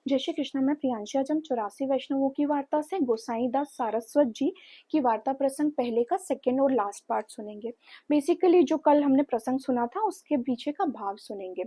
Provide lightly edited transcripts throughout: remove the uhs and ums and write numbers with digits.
जय श्री कृष्ण। मैं प्रियांशी। आज हम 84 वैष्णवों की वार्ता से गोसाईदास सारस्वत जी की वार्ता प्रसंग पहले का सेकेंड और लास्ट पार्ट सुनेंगे। बेसिकली जो कल हमने प्रसंग सुना था उसके पीछे का भाव सुनेंगे।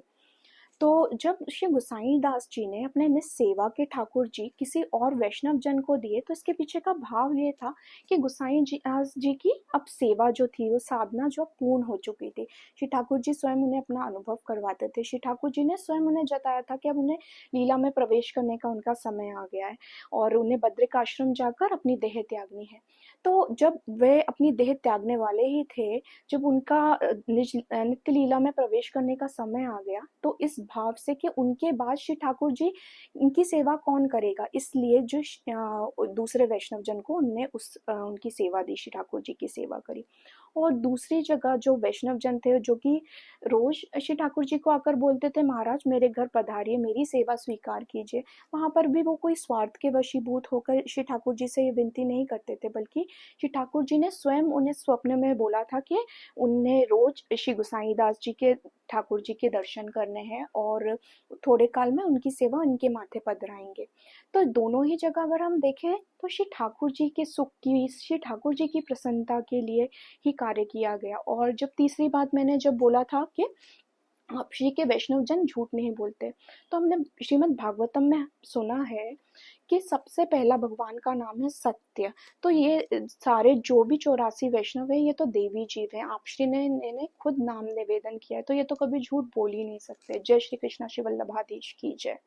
तो जब श्री गोसाई दास जी ने अपने निज सेवा के ठाकुर जी किसी और वैष्णव जन को दिए, तो इसके पीछे का भाव ये था कि गोसाई जी दास जी की अब सेवा जो थी, वो साधना जो पूर्ण हो चुकी थी। श्री ठाकुर जी स्वयं उन्हें अपना अनुभव करवाते थे। श्री ठाकुर जी ने स्वयं उन्हें जताया था कि अब उन्हें लीला में प्रवेश करने का उनका समय आ गया है और उन्हें बद्रिक आश्रम जाकर अपनी देह त्यागनी है। तो जब वे अपनी देह त्यागने वाले ही थे, जब उनका नित्य लीला में प्रवेश करने का समय आ गया, तो इस भाव से कि उनके बाद श्री ठाकुर जी इनकी सेवा कौन करेगा, इसलिए जो दूसरे वैष्णव जन को उनने उनकी सेवा दी, श्री ठाकुर जी की सेवा करी। और दूसरी जगह जो वैष्णव जन थे, जो कि रोज श्री ठाकुर जी को आकर बोलते थे, महाराज मेरे घर पधारिए, मेरी सेवा स्वीकार कीजिए, वहां पर भी वो कोई स्वार्थ के वशीभूत होकर श्री ठाकुर जी से ये विनती नहीं करते थे, बल्कि श्री ठाकुर जी ने स्वयं उन्हें स्वप्न में बोला था कि उन्हें रोज श्री गोसाई दास जी के ठाकुर जी के दर्शन करने हैं और थोड़े काल में उनकी सेवा उनके माथे पधराएंगे। तो दोनों ही जगह अगर हम देखें तो श्री ठाकुर जी के सुख की, श्री ठाकुर जी की प्रसन्नता के लिए ही कार्य किया गया। और जब तीसरी बात मैंने जब बोला था कि आप श्री के वैष्णव जन झूठ नहीं बोलते, तो हमने श्रीमद् भागवतम में सुना है कि सबसे पहला भगवान का नाम है सत्य। तो ये सारे जो भी 84 वैष्णव है, ये तो देवी जीव है। आप श्री ने इन्हें खुद नाम निवेदन किया है, तो ये तो कभी झूठ बोल ही नहीं सकते। जय श्री कृष्ण। श्री वल्लभाधीश की जय।